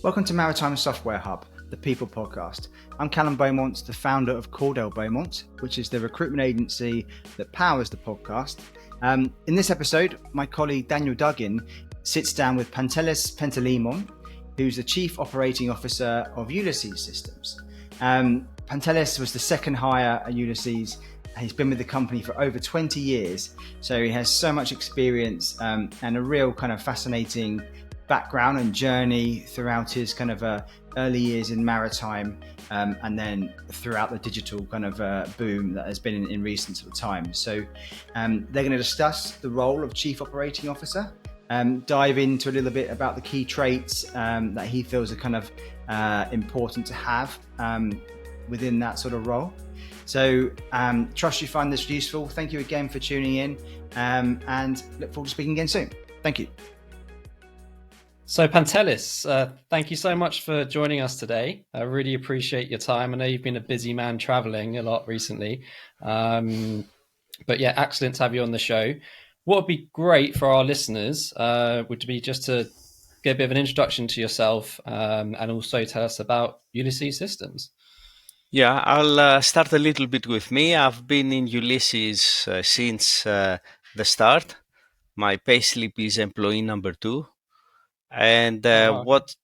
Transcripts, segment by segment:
Welcome to Maritime SoftwareHub, the People Podcast. I'm Callum Beaumont, the founder of Cordell Beaumont, which is the recruitment agency that powers the podcast. In this episode, my colleague Daniel Duggin sits down with Panteleimon, who's the Chief Operating Officer of Ulysses Systems. Pantelis was the second hire at Ulysses. He's been with the company for over 20 years, so he has so much experience and a real kind of fascinating background and journey throughout his kind of early years in maritime and then throughout the digital kind of boom that has been in recent sort of times. So they're going to discuss the role of Chief Operating Officer, dive into a little bit about the key traits that he feels are kind of important to have within that sort of role. So trust you find this useful. Thank you again for tuning in and look forward to speaking again soon. Thank you. So Pantelis, thank you so much for joining us today. I really appreciate your time. I know you've been a busy man traveling a lot recently, but yeah, excellent to have you on the show. What would be great for our listeners would be just to get a bit of an introduction to yourself and also tell us about Ulysses Systems. Yeah, I'll start a little bit with me. I've been in Ulysses since the start. My payslip is employee number 2. And what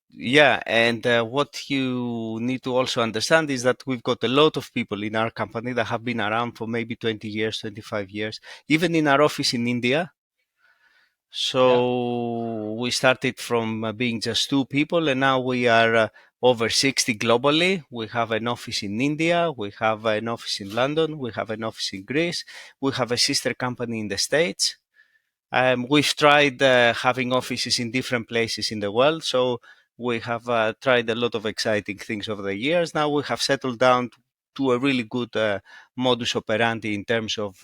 you need to also understand is that we've got a lot of people in our company that have been around for maybe 20 years, 25 years, even in our office in India. So we started from being just 2 people, and now we are over 60 globally. We have an office in India, we have an office in London, we have an office in Greece, we have a sister company in the States. We've tried having offices in different places in the world, so we have tried a lot of exciting things over the years. Now we have settled down to a really good modus operandi in terms of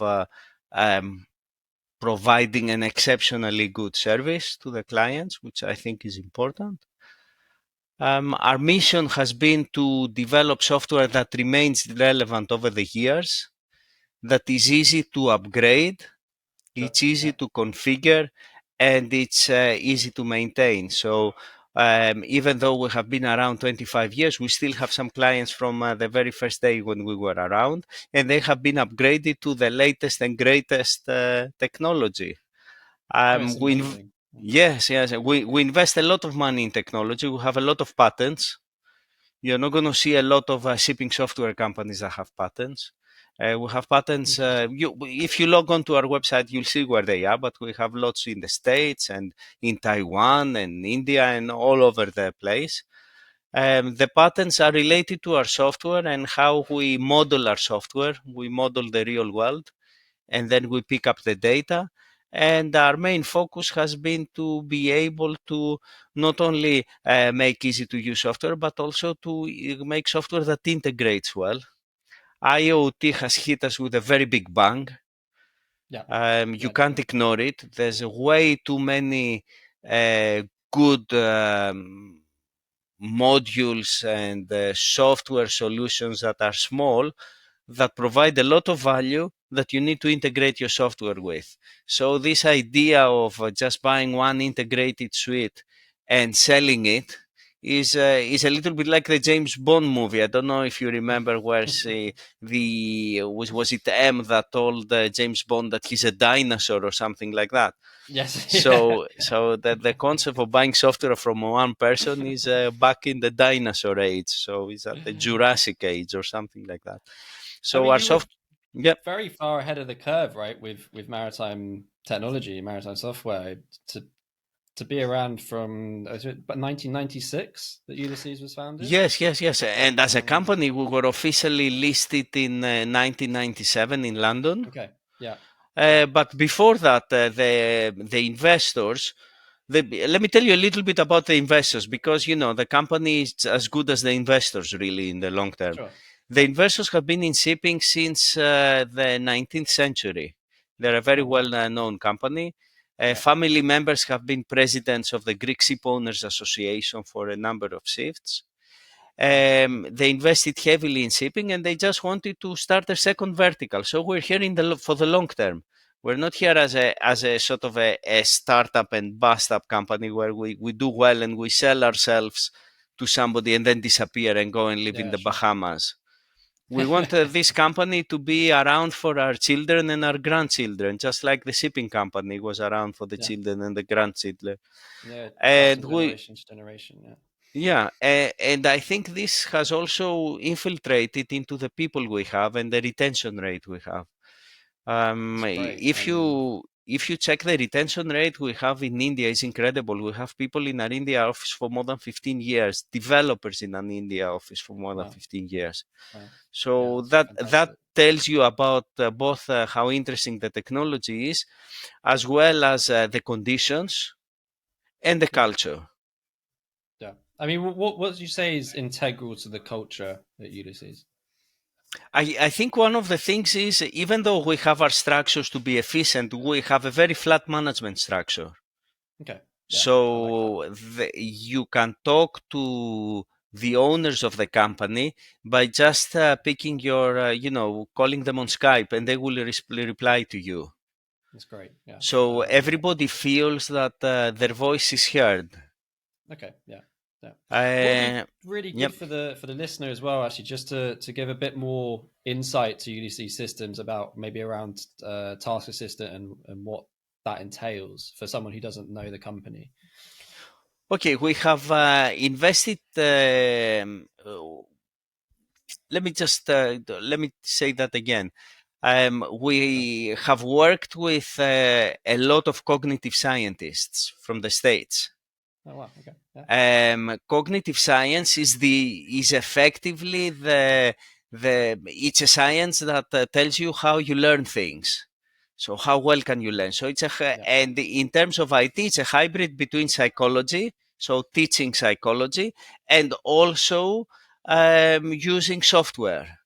providing an exceptionally good service to the clients, which I think is important. Our mission has been to develop software that remains relevant over the years, that is easy to upgrade, it's easy to configure, and it's easy to maintain. So even though we have been around 25 years, we still have some clients from the very first day when we were around, and they have been upgraded to the latest and greatest technology. Yes. We invest a lot of money in technology. We have a lot of patents. You're not going to see a lot of shipping software companies that have patents. We have patents. If you log on to our website, you'll see where they are, but we have lots in the States and in Taiwan and India and all over the place. The patents are related to our software and how we model our software. We model the real world, and then we pick up the data. And our main focus has been to be able to not only make easy to use software, but also to make software that integrates well. IoT has hit us with a very big bang. You can't ignore it. There's way too many good modules and software solutions that are small that provide a lot of value that you need to integrate your software with. So this idea of just buying one integrated suite and selling it is a little bit like the James Bond movie. I don't know if you remember where was it M that told James Bond that he's a dinosaur or something like that. Yes. So the concept of buying software from one person is back in the dinosaur age. So it's at the Jurassic age or something like that. So our software, very far ahead of the curve, right? With maritime technology, maritime software, to be around from 1996 that Ulysses was founded. Yes. And as a company, we were officially listed in 1997 in London. Okay. Yeah. But before that, the investors. Let me tell you a little bit about the investors, because the company is as good as the investors, really, in the long term. Sure. The investors have been in shipping since the 19th century. They're a very well-known company. Family members have been presidents of the Greek Ship Owners Association for a number of shifts. They invested heavily in shipping, and they just wanted to start a second vertical. So we're here for the long term. We're not here as a sort of a startup and bust up company where we do well and we sell ourselves to somebody and then disappear and go and live in the Bahamas. We want this company to be around for our children and our grandchildren, just like the shipping company was around for the children and the grandchildren. And generation to generation. And I think this has also infiltrated into the people we have and the retention rate we have. If you check the retention rate we have in India, is incredible. We have people in our India office for more than 15 years, developers in an India office for more than 15 years. Wow. So that tells you about both how interesting the technology is, as well as the conditions and the culture. Yeah. I mean, what would you say is integral to the culture at Ulysses? I think one of the things is, even though we have our structures to be efficient, we have a very flat management structure. Okay. Yeah, so you can talk to the owners of the company by just picking your, calling them on Skype, and they will reply to you. That's great. Yeah. So everybody feels that their voice is heard. Okay. Yeah. Yeah. Really good for the listener as well, actually, just to give a bit more insight to Ulysses Systems about maybe around Task Assistant and what that entails for someone who doesn't know the company. Okay, we have invested. Let me say that again. We have worked with a lot of cognitive scientists from the States. Oh wow! Okay. Yeah. Cognitive science is effectively it's a science that tells you how you learn things. So how well can you learn? So it's and in terms of IT, it's a hybrid between psychology, so teaching psychology, and also using software.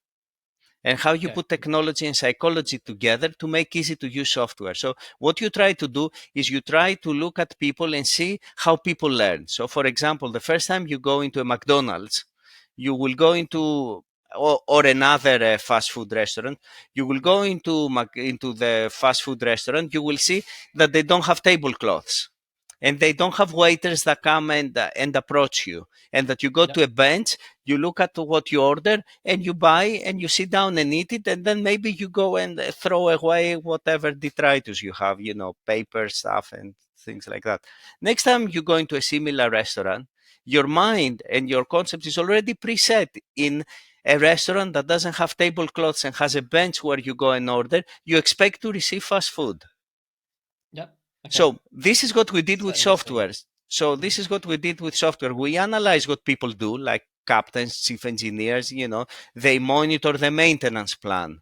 And how you put technology and psychology together to make easy to use software. So what you try to do is you try to look at people and see how people learn. So for example, the first time you go into a McDonald's, you will go into or another fast food restaurant, you will go into the fast food restaurant, you will see that they don't have tablecloths. And they don't have waiters that come and approach you, and that you go to a bench, you look at what you order, and you buy, and you sit down and eat it, and then maybe you go and throw away whatever detritus you have, paper stuff and things like that. Next time you go into a similar restaurant, your mind and your concept is already preset in a restaurant that doesn't have tablecloths and has a bench where you go and order. You expect to receive fast food. Yep. Okay. So this is what we did with software. We analyze what people do, like captains, chief engineers, they monitor the maintenance plan.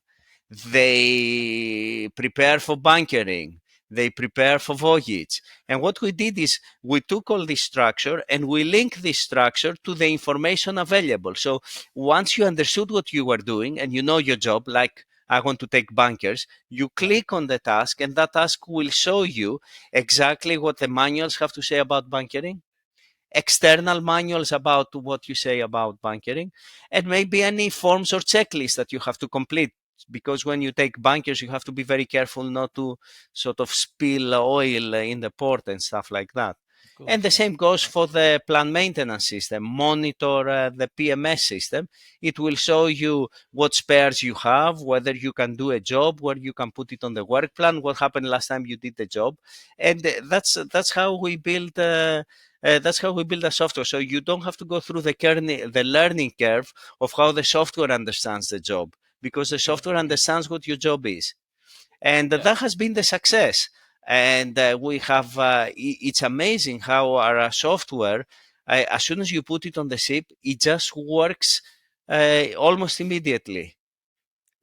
They prepare for bunkering. They prepare for voyage. And what we did is we took all this structure and we linked this structure to the information available. So once you understood what you were doing and you know your job, like I want to take bunkers, you click on the task and that task will show you exactly what the manuals have to say about bunkering, external manuals about what you say about bunkering, and maybe any forms or checklists that you have to complete. Because when you take bunkers, you have to be very careful not to sort of spill oil in the port and stuff like that. And the same goes for the plant maintenance system. Monitor the PMS system. It will show you what spares you have, whether you can do a job, where you can put it on the work plan, what happened last time you did the job. And that's how we build the software. So you don't have to go through the learning curve of how the software understands the job, because the software understands what your job is. And that has been the success. And we have, it's amazing how our software, as soon as you put it on the ship, it just works almost immediately,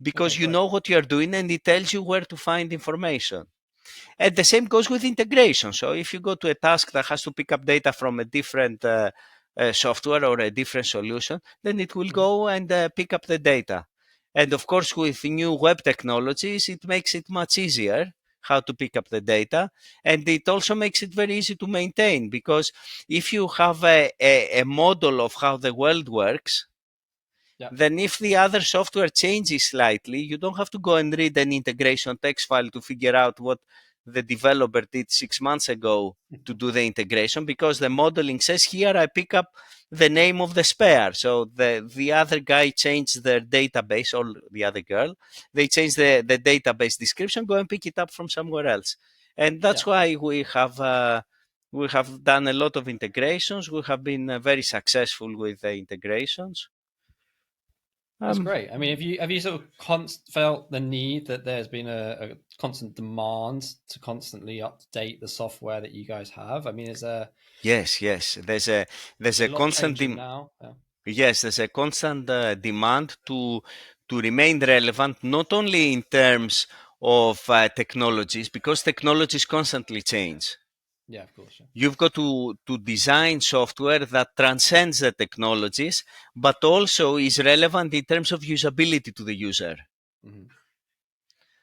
because you know what you're doing and it tells you where to find information. And the same goes with integration. So if you go to a task that has to pick up data from a different software or a different solution, then it will go and pick up the data. And of course, with new web technologies, it makes it much easier how to pick up the data. And it also makes it very easy to maintain, because if you have a model of how the world works, then if the other software changes slightly, you don't have to go and read an integration text file to figure out what the developer did 6 months ago to do the integration, because the modeling says, here I pick up the name of the spare. So the other guy changed their database, or the other girl, they changed the database description, go and pick it up from somewhere else. And that's why we have done a lot of integrations. We have been very successful with the integrations. That's great. I mean, have you sort of felt the need that there's been a constant demand to constantly update the software that you guys have? I mean, is there? Yes. There's a constant now. Yes, there's a constant demand to remain relevant, not only in terms of technologies, because technologies constantly change. Yeah, of course. Yeah. You've got to design software that transcends the technologies, but also is relevant in terms of usability to the user. Mm-hmm.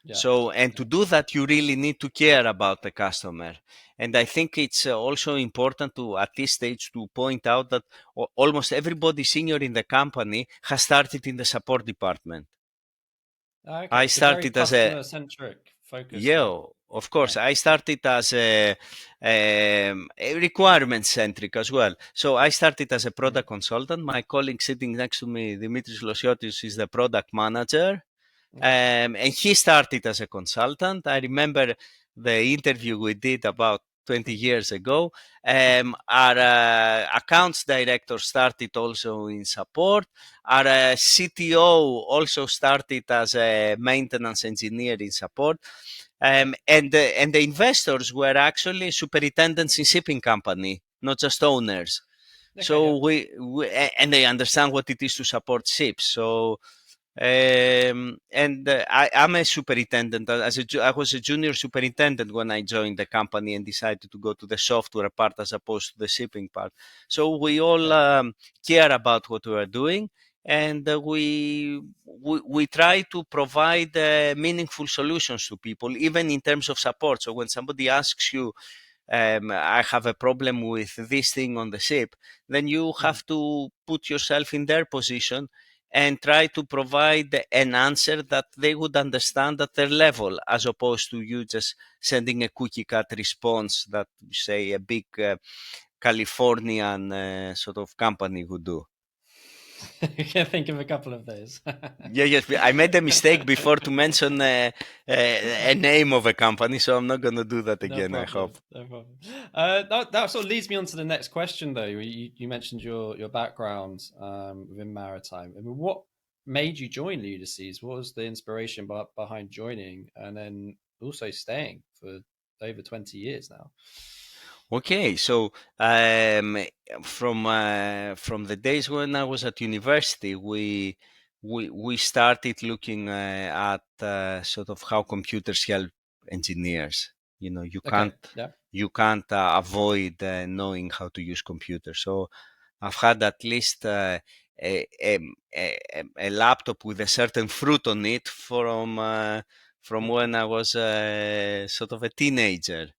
Yeah. So, and to do that, you really need to care about the customer. And I think it's also important to, at this stage, to point out that almost everybody senior in the company has started in the support department. Okay. I So very started as a customer-centric focus. Yeah, of course. I started as a requirement-centric as well. So I started as a product consultant. My colleague sitting next to me, Dimitris Losiotis, is the product manager. And he started as a consultant. I remember the interview we did about 20 years ago. Our accounts director started also in support. Our CTO also started as a maintenance engineer in support. And the investors were actually superintendents in shipping company, not just owners. So we and they understand what it is to support ships. So I'm a superintendent. I was a junior superintendent when I joined the company and decided to go to the software part as opposed to the shipping part. So we all care about what we are doing, and we try to provide meaningful solutions to people, even in terms of support. So when somebody asks you, I have a problem with this thing on the ship, then you have to put yourself in their position and try to provide an answer that they would understand at their level, as opposed to you just sending a cookie cut response that, say, a big Californian sort of company would do. You can think of a couple of those. Yes, I made a mistake before to mention a name of a company, so I'm not going to do that again, I hope. No problem. That sort of leads me on to the next question, though. You mentioned your background within maritime. I mean, what made you join Ulysses? What was the inspiration behind joining and then also staying for over 20 years now? Okay, so from the days when I was at university, we started looking at sort of how computers help engineers. You know, you can't avoid knowing how to use computers. So I've had at least a, a, a laptop with a certain fruit on it from when I was sort of a teenager.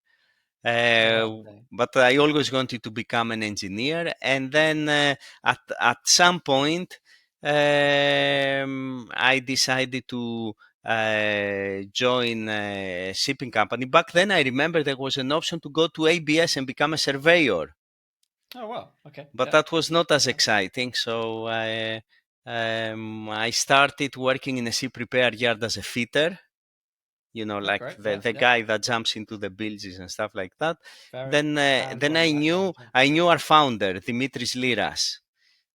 But I always wanted to become an engineer, and then at some point I decided to join a shipping company. Back then, I remember there was an option to go to ABS and become a surveyor. Oh wow! Okay, but that was not as exciting. So I started working in a ship repair yard as a fitter. You know, like the guy that jumps into the bilges and stuff like that. Then I knew our founder, Dimitris Liras,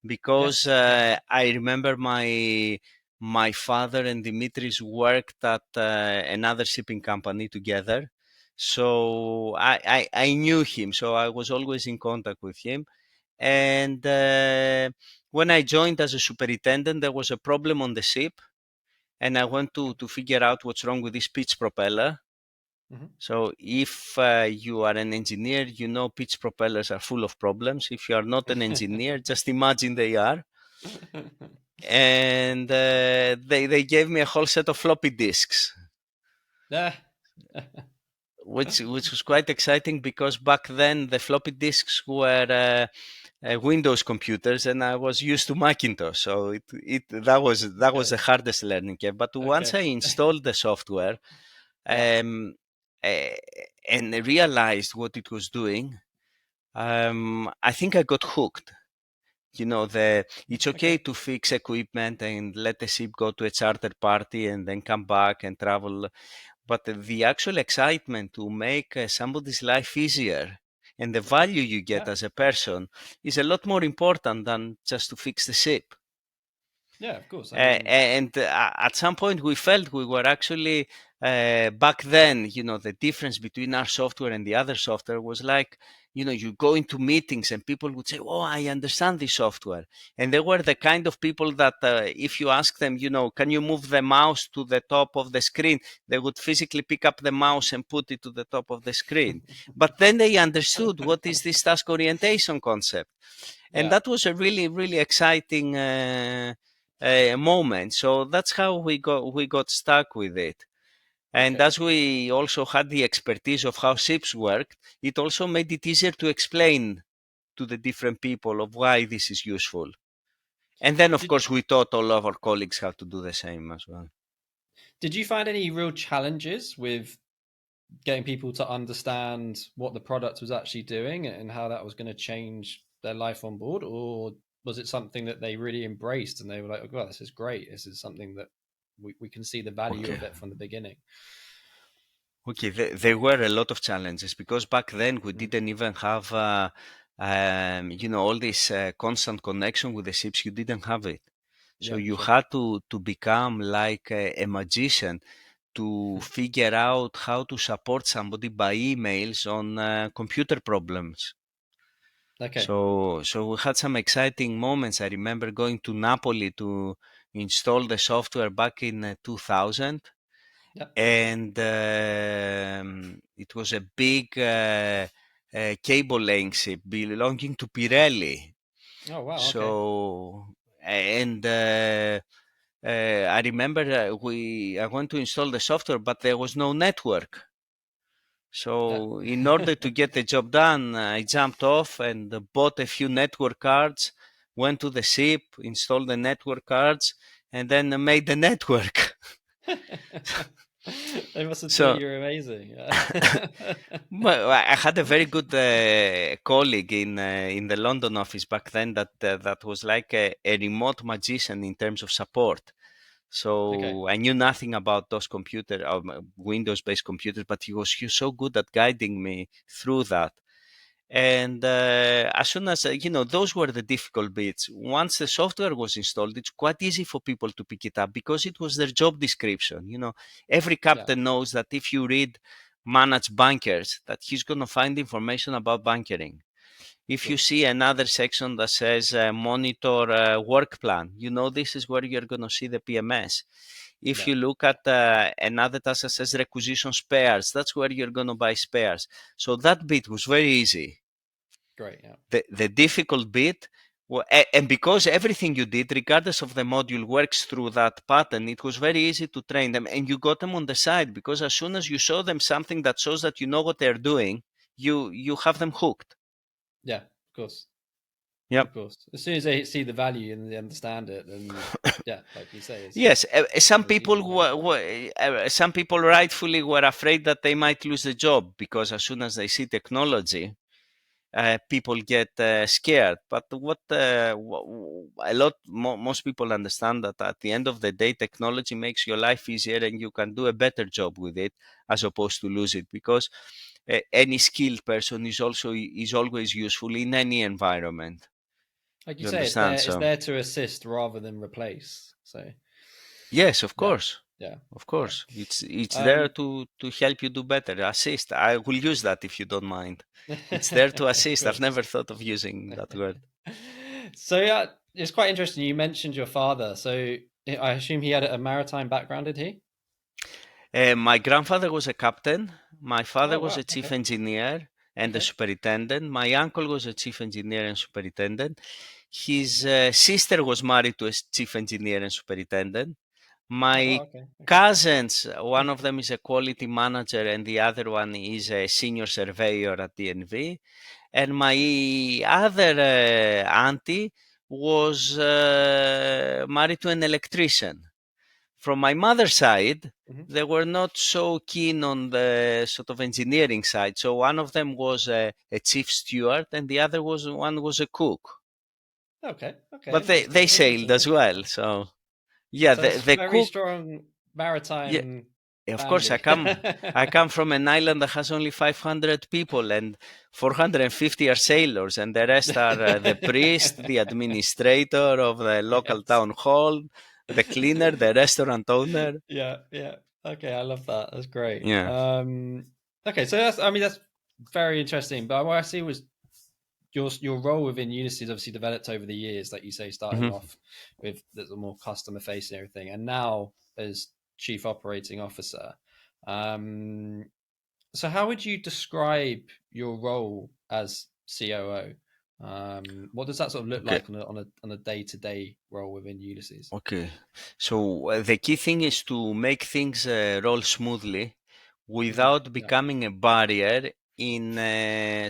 because I remember my father and Dimitris worked at another shipping company together. So I knew him, so I was always in contact with him. And when I joined as a superintendent, there was a problem on the ship, and I went to figure out what's wrong with this pitch propeller. So if you are an engineer, you know pitch propellers are full of problems. If you are not an engineer, just imagine they are. And they gave me a whole set of floppy disks. Which was quite exciting, because back then the floppy disks were Windows computers, and I was used to Macintosh, so that was the hardest learning curve. But once I installed the software and realized what it was doing, I think I got hooked, It's okay to fix equipment and let the ship go to a charter party and then come back and travel. But the actual excitement to make somebody's life easier and the value you get as a person is a lot more important than just to fix the ship. Yeah, of course. And at some point we felt we were actually back then, the difference between our software and the other software was like, you go into meetings and people would say, oh, I understand this software. And they were the kind of people that if you ask them, can you move the mouse to the top of the screen, they would physically pick up the mouse and put it to the top of the screen. But then they understood what is this task orientation concept. And that was a really, really exciting moment. So that's how we got stuck with it. And as we also had the expertise of how ships worked, it also made it easier to explain to the different people of why this is useful. And then, of course, we taught all of our colleagues how to do the same as well. Did you find any real challenges with getting people to understand what the product was actually doing and how that was going to change their life on board? Or was it something that they really embraced and they were like, oh, well, this is great. This is something that we can see the value of it from the beginning? Okay, there were a lot of challenges because back then we didn't even have, all this constant connection with the ships. You didn't have it. So you had to become like a magician to figure out how to support somebody by emails on computer problems. So we had some exciting moments. I remember going to Napoli to install the software back in 2000. And it was a big cable laying ship belonging to Pirelli. Oh, wow. So, and I remember I went to install the software, but there was no network. So in order to get the job done, I jumped off and bought a few network cards, went to the ship, installed the network cards, and then made the network. They must have thought you were amazing. Well, I had a very good colleague in the London office back then that was like a remote magician in terms of support. So I knew nothing about those Windows-based computers, but he was so good at guiding me through that. And as soon as, those were the difficult bits. Once the software was installed, it's quite easy for people to pick it up because it was their job description. Every captain knows that if you read manage bunkers, that he's going to find information about bunkering. If you see another section that says monitor work plan, this is where you're going to see the PMS. If you look at another task that says requisition spares, that's where you're going to buy spares. So that bit was very easy. Great, yeah. The difficult bit, and because everything you did, regardless of the module, works through that pattern, it was very easy to train them, and you got them on the side because as soon as you show them something that shows that you know what they're doing, you have them hooked. Yeah, of course. Yep. Of course. As soon as they see the value and they understand it, then like you say, yes. Some people rightfully were afraid that they might lose the job because as soon as they see technology, people get scared. But most people understand that at the end of the day, technology makes your life easier and you can do a better job with it as opposed to lose it, because any skilled person is always useful in any environment. Like you say, it's there to assist rather than replace. So yes, of course. Yeah. Of course. Yeah. It's there to help you do better. Assist. I will use that if you don't mind. It's there to assist. I've never thought of using that word. So it's quite interesting. You mentioned your father. So I assume he had a maritime background, did he? My grandfather was a captain. My father was a chief engineer and a superintendent. My uncle was a chief engineer and superintendent. His sister was married to a chief engineer and superintendent. My cousins, one of them is a quality manager and the other one is a senior surveyor at DNV. And my other auntie was married to an electrician. From my mother's side, they were not so keen on the sort of engineering side. So one of them was a chief steward and the other one was a cook. Okay. But they sailed as well. So yeah, So it's the very cook. strong Yeah, maritime of course, family. I come from an island that has only 500 people, and 450 are sailors, and the rest are the priest, the administrator of the local Yes. town hall, the cleaner, the restaurant owner. Yeah. Okay, I love that. That's great. Yeah. Okay, so that's very interesting. But what I see was your role within Ulysses obviously developed over the years, like you say, starting Mhm. off with the more customer facing everything, and now as chief operating officer. Um, so how would you describe your role as COO? What does that sort of look Okay. like on a day-to-day role within Ulysses? Okay. So the key thing is to make things roll smoothly without Yeah. becoming a barrier in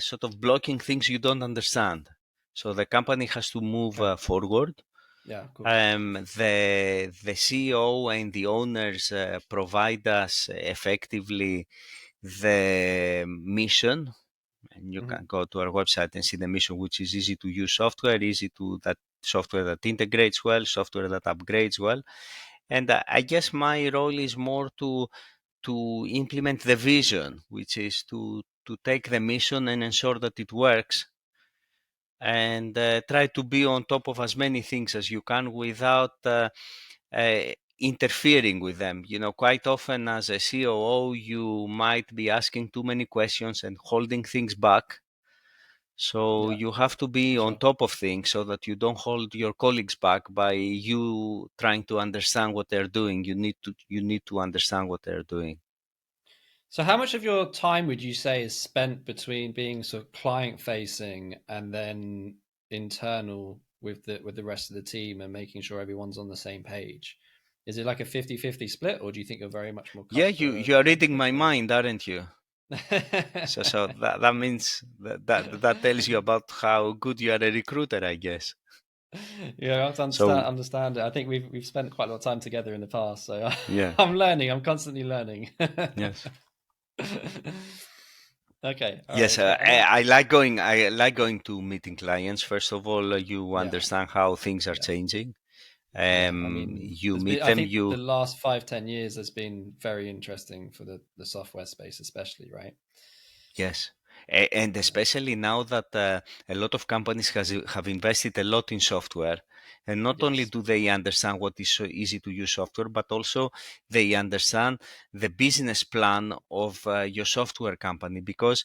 sort of blocking things you don't understand. So the company has to move Okay. forward. Yeah, of course. The CEO and the owners provide us effectively the mission, and you can go to our website and see the mission, which is easy to use software, that software that integrates well, software that upgrades well. And I guess my role is more to implement the vision, which is to take the mission and ensure that it works, and try to be on top of as many things as you can without uh, interfering with them. You know, quite often as a COO, you might be asking too many questions and holding things back. So Yeah, you have to be for on sure. top of things so that you don't hold your colleagues back by you trying to understand what they're doing. You need to understand what they're doing. So how much of your time would you say is spent between being sort of client facing and then internal with the rest of the team and making sure everyone's on the same page? Is it like a 50-50 split, or do you think you're very much more Yeah, customer you are reading centric my or mind, aren't you? So that means that tells you about how good you are a recruiter, I guess. Yeah, I have to So understand it. I think we've spent quite a lot of time together in the past, so yeah, I'm learning. I'm constantly learning. yes. Okay, all Yes, right, great. And then I like going. I like going to meeting clients. First of all, you yeah, understand how things are yeah, changing. yeah. I mean, You there's been meet I them. think the You last 5-10 years has been very interesting for the software space, especially, right? Yes. And especially now that a lot of companies have invested a lot in software, and not only Yes. do they understand what is so easy to use software, but also they understand the business plan of your software company, because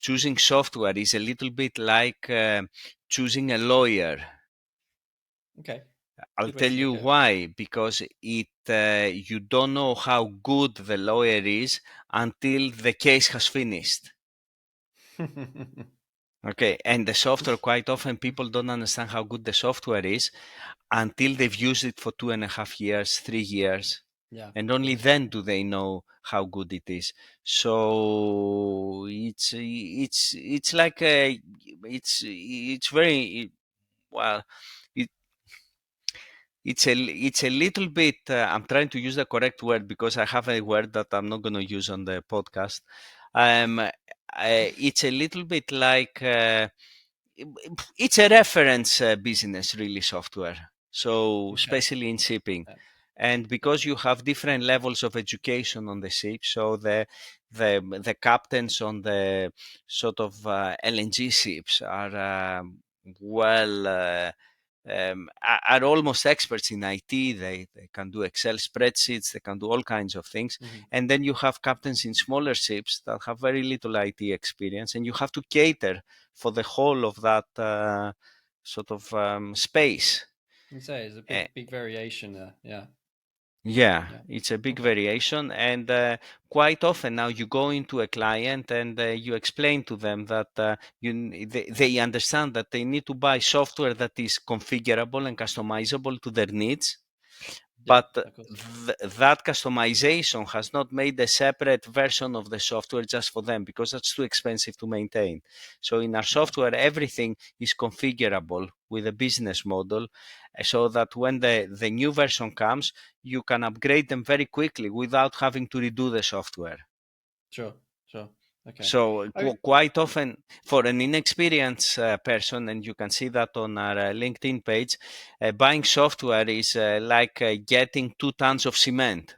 choosing software is a little bit like choosing a lawyer. Okay. I'll Good way tell to you look at why, because you don't know how good the lawyer is until the case has finished. it. Okay, and the software, quite often people don't understand how good the software is until they've used it for 2.5 years, 3 years, Yeah, and of only course. then do they know how good it is. So it's like it's very well. It, it's a little bit. I'm trying to use the correct word because I have a word that I'm not going to use on the podcast. It's a little bit like. It's a reference business, really, software. So Okay. especially in shipping, Yeah. and because you have different levels of education on the ship, so the captains on the sort of LNG ships are well. Are almost experts in IT. They can do Excel spreadsheets, they can do all kinds of things. Mhm. And then you have captains in smaller ships that have very little IT experience, and you have to cater for the whole of that sort of space. You say it's a Uh, big variation there. Yeah. yeah, Yeah. it's a big Okay. variation, and quite often now you go into a client and you explain to them that they understand that they need to buy software that is configurable and customizable to their needs, Yeah, but of course. that customization has not made a separate version of the software just for them, because that's too expensive to maintain. So in our Okay. software, everything is configurable with a business model, so that when the new version comes, you can upgrade them very quickly without having to redo the software. Sure. Sure. Okay. So quite often for an inexperienced person, and you can see that on our LinkedIn page, buying software is like getting 2 tons of cement.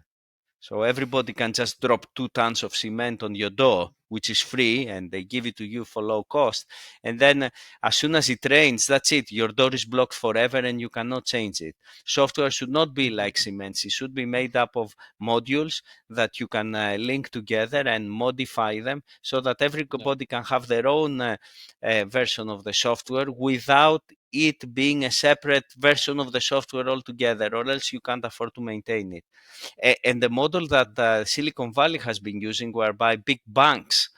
So everybody can just drop 2 tons of cement on your door, which is free, and they give it to you for low cost. And then as soon as it rains, that's it. Your door is blocked forever and you cannot change it. Software should not be like cement. It should be made up of modules that you can link together and modify them so that everybody can have their own version of the software without it being a separate version of the software altogether, or else you can't afford to maintain it. And the model that Silicon Valley has been using, whereby big banks,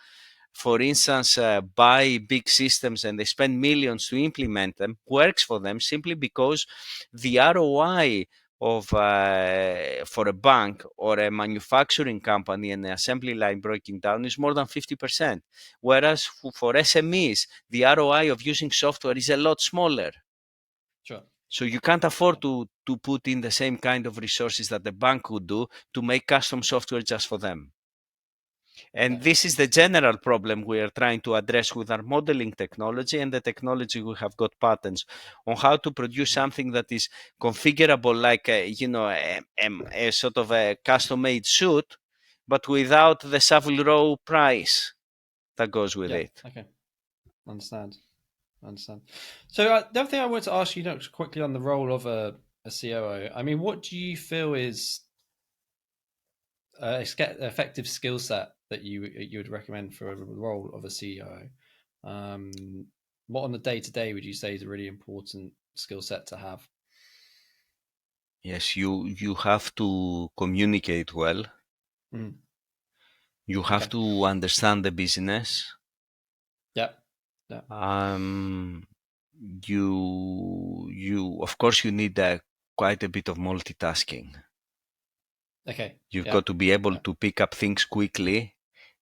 for instance, buy big systems and they spend millions to implement them, works for them simply because the ROI of for a bank or a manufacturing company and the assembly line breaking down is more than 50%. Whereas for SMEs, the ROI of using software is a lot smaller. Sure. So you can't afford to put in the same kind of resources that the bank would do to make custom software just for them. And this is the general problem we are trying to address with our modeling technology and the technology we have got patents on how to produce something that is configurable like a sort of a custom-made suit, but without the Savile Row price that goes with it. Okay. Understand. So the other thing I wanted to ask you quickly on the role of a COO. I mean, what do you feel is effective skill set that you would recommend for the role of a CEO? What on the day-to-day would you say is a really important skill set to have? Yes, you have to communicate well. You have to understand the business. Yeah. You of course you need quite a bit of multitasking. Okay. You've got to be able to pick up things quickly,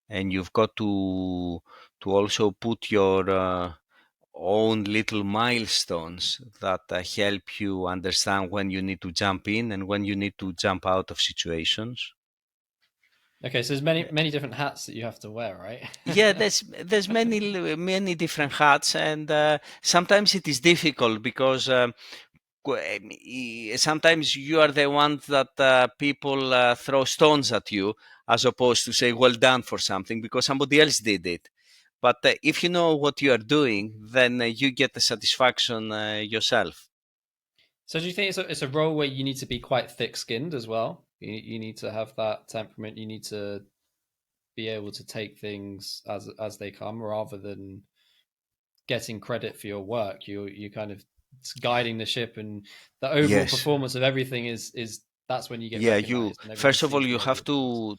and you've got to also put your own little milestones that help you understand when you need to jump in and when you need to jump out of situations. Okay, so there's many different hats that you have to wear, right? Yeah, there's many different hats, and sometimes it is difficult because sometimes you are the one that people throw stones at you, as opposed to say well done for something because somebody else did it. But if you know what you are doing, then you get the satisfaction yourself. So do you think it's a role where you need to be quite thick-skinned as well? You need to have that temperament. You need to be able to take things as they come, rather than getting credit for your work. You kind of guiding the ship, and the overall performance of everything is that's when you get recognized. First of all, you have to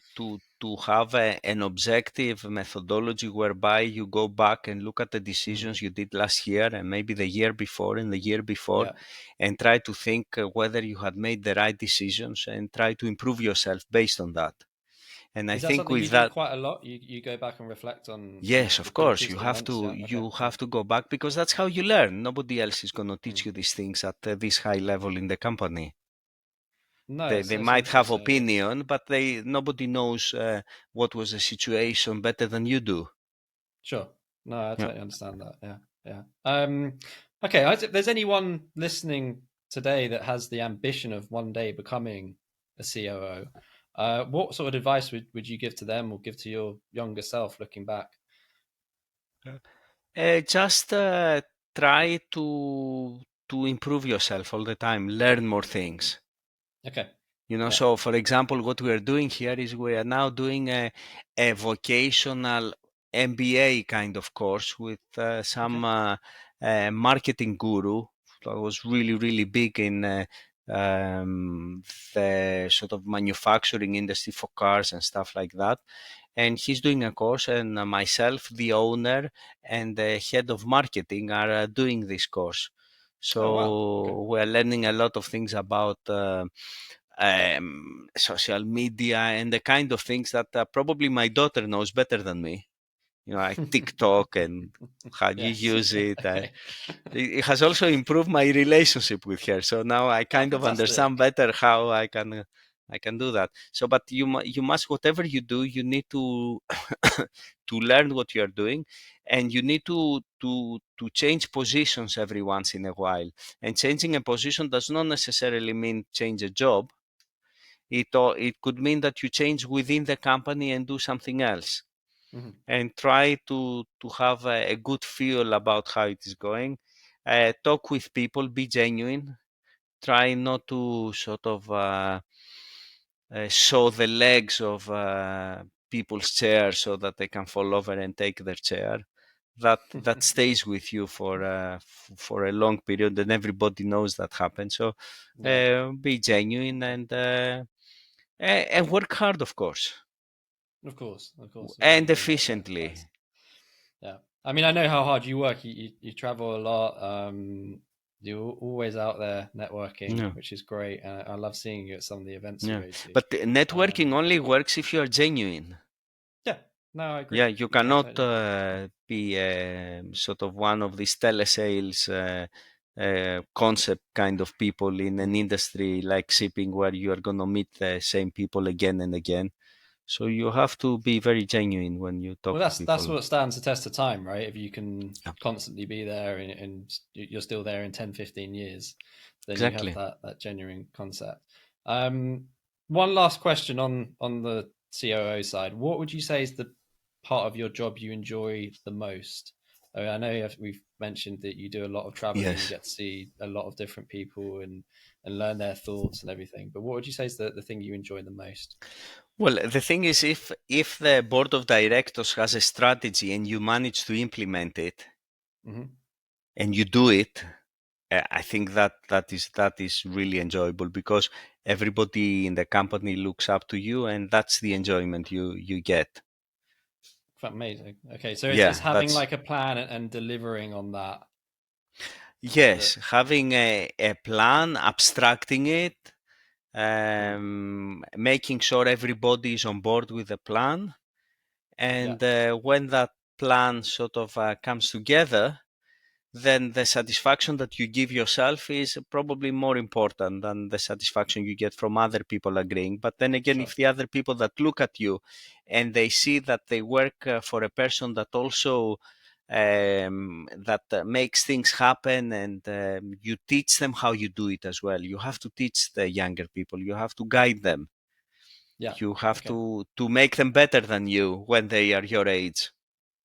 have an objective methodology whereby you go back and look at the decisions you did last year and maybe the year before and the year before, and try to think whether you had made the right decisions and try to improve yourself based on that. And is that something you do quite a lot? You go back and reflect on. Yes, of course. You have to go back, because that's how you learn. Nobody else is going to teach you these things at this high level in the company. No, they might have opinion, but nobody knows what was the situation better than you do. Sure. No, I totally understand that. Yeah. Okay. If there's anyone listening today that has the ambition of one day becoming a COO, what sort of advice would you give to them or give to your younger self looking back? Just try to improve yourself all the time. Learn more things. Okay. So for example, what we are doing here is we are now doing a vocational MBA kind of course with some marketing guru that was really, really big in the sort of manufacturing industry for cars and stuff like that. And he's doing a course, and myself, the owner, and the head of marketing are doing this course. So we're learning a lot of things about social media and the kind of things that probably my daughter knows better than me. Like TikTok and how you use it. It has also improved my relationship with her. So now I kind of understand better how I can I can do that. So, but you must, whatever you do, you need to to learn what you are doing, and you need to change positions every once in a while. And changing a position does not necessarily mean change a job. It could mean that you change within the company and do something else, Hmm. and try to have a good feel about how it is going. Talk with people, be genuine. Try not to sort of show the legs of people's chairs so that they can fall over and take their chair. That stays with you for a long period, and everybody knows that happens. So Yeah, be genuine and work hard, of course, of course. Yeah, and you do that. efficiently. That's yeah. I mean, I know how hard you work. You travel a lot. You're always out there networking, Yeah, which is great. And I love seeing you at some of the events you yeah. go to. But networking Um, only works if you are genuine. yeah, no, I agree. Yeah, you Yeah, cannot totally. be sort of one of these telesales concept kind of people in an Mm. industry like shipping, where you are going to meet the same people again and again. So you have to be very genuine when you Well, talk to that's people. what stands the test of time, right? If you can Yeah, constantly be there and you're still there in 10, 15 years, then you have exactly. that genuine concept. Um, One last question on the COO side. What would you say is the part of your job you enjoy the most? I mean, I know we've mentioned that you do a lot of traveling, you Yes. get to see a lot of different people and learn their thoughts and everything. But what would you say is the thing you enjoy the most? Well, the thing is, if the board of directors has a strategy and you manage to implement it Hmm. and you do it, I think that is really enjoyable, because everybody in the company looks up to you, and that's the enjoyment you get. Amazing. Okay, so it's Yeah, having that's like a plan and delivering on that. yes, That having a plan, abstracting it, mm, making sure everybody is on board with the plan, yeah, and when that plan sort of comes together, then the satisfaction that you give yourself is probably more important than the satisfaction you get from other people agreeing. But then again, sure. if the other people that look at you and they see that they work for a person that also that makes things happen, and you teach them how you do it as well. You have to teach the younger people. You have to guide them. Yeah. You have Okay. to make them better than you when they are your age.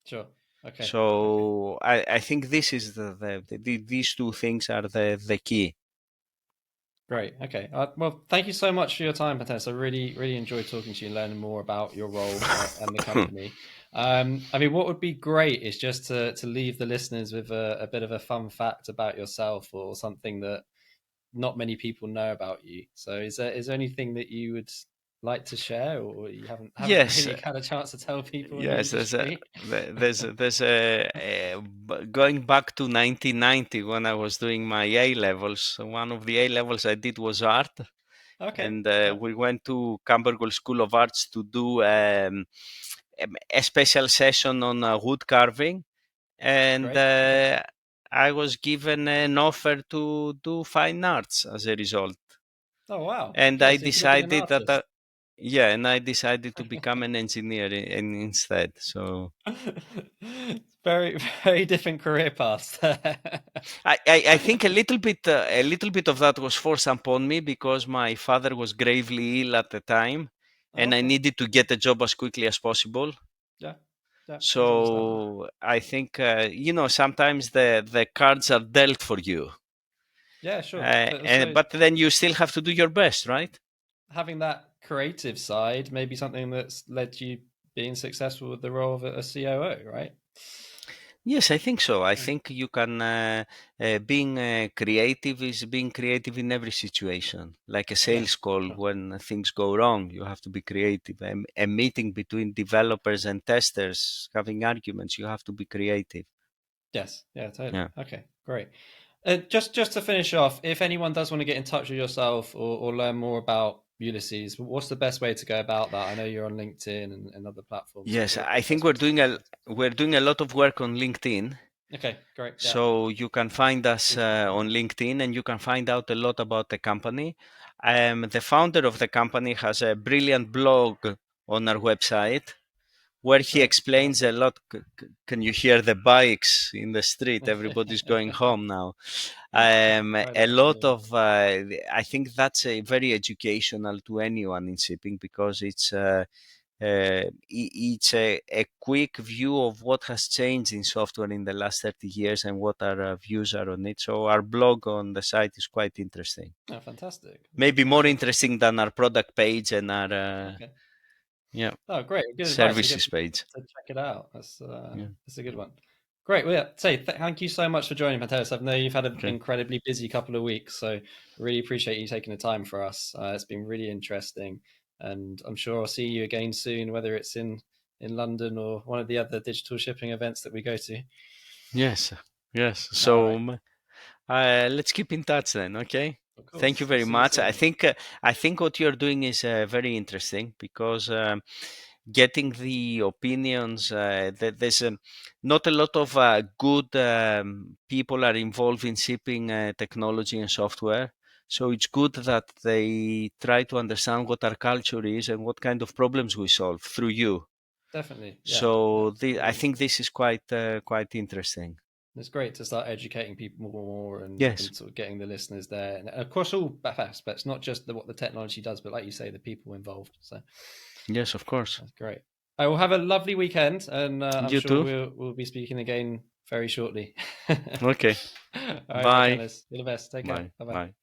Sure. Okay. Okay. So I think this is these two things are the key. Great. Okay. Well, thank you so much for your time, Pantelis. I really enjoyed talking to you and learning more about your role and the company. I mean, what would be great is just to leave the listeners with a bit of a fun fact about yourself or something that not many people know about you. So is there anything that you would like to share, or you haven't Yes, really had a chance to tell people in the yes. industry? Going back to 1990, when I was doing my A levels. One of the A levels I did was art, Okay. and Yeah. we went to Camberwell School of Arts to do a special session on wood carving, and Great. Okay. I was given an offer to do fine arts as a result. Oh wow. And Okay. I So you could have been an decided that, artist. yeah, and I decided to become an engineer instead. So Very very different career paths. I think a little bit of that was forced upon me, because my father was gravely ill at the time, and I Okay. needed to get a job as quickly as possible. Yeah. Yeah. That's understandable. So I think sometimes the cards are dealt for you, Yeah. Sure. But I suppose but then you still have to do your best, right? having that creative side may be something that's led to you being successful with the role of a COO, right? Yes, I think so. I Yeah. think you can, being creative is being creative in every situation. Like a Yeah. sales call, Sure. when things go wrong, you have to be creative. A meeting between developers and testers, having arguments, you have to be creative. Yes. Yeah. Totally. Yeah. Okay. Great. Just to finish off, if anyone does want to get in touch with yourself or learn more about Ulysses, what's the best way to go about that? I know you're on LinkedIn and other platforms, but Yes, what's I the think best way to find you? we're doing a lot of work on LinkedIn. Okay, great. Yeah. So you can find us on LinkedIn, and you can find out a lot about the company. The founder of the company has a brilliant blog on our website where he Great. explains a lot. Can you hear the bikes in the street? Everybody's going home now. A lot of, I think that's a very educational to anyone in shipping, because it's a quick view of what has changed in software in the last 30 years and what our views are on it. So our blog on the site is quite interesting. Oh, fantastic. Maybe more interesting than our product page and our Okay. yeah. Oh, great. Good Services advice. page. To check it out. That's Yeah. that's a good one. Great. Well, yeah, thank you so much for joining, Pantelis. I know you've had an Okay. incredibly busy couple of weeks, so really appreciate you taking the time for us. It's been really interesting, and I'm sure I'll see you again soon, whether it's in London or one of the other digital shipping events that we go to. Yes. Yes. So let's keep in touch then. Okay. Of course. Thank you very See you much. soon. I think what you're doing is very interesting, because getting the opinions, that there's not a lot of good people are involved in shipping technology and software. So it's good that they try to understand what our culture is and what kind of problems we solve through you. Definitely. Yeah. So I Brilliant. think this is quite interesting. It's great to start educating people more and Yes. sort of getting the listeners there, and across all aspects, not just what the technology does, but like you say, the people involved. So Yes, of course. that's great. I will have a lovely weekend, and I'm You sure too. we'll be speaking again very shortly. Okay. All right, Bye. Pantelis. You're the best. Take care. Bye. Bye bye. Bye.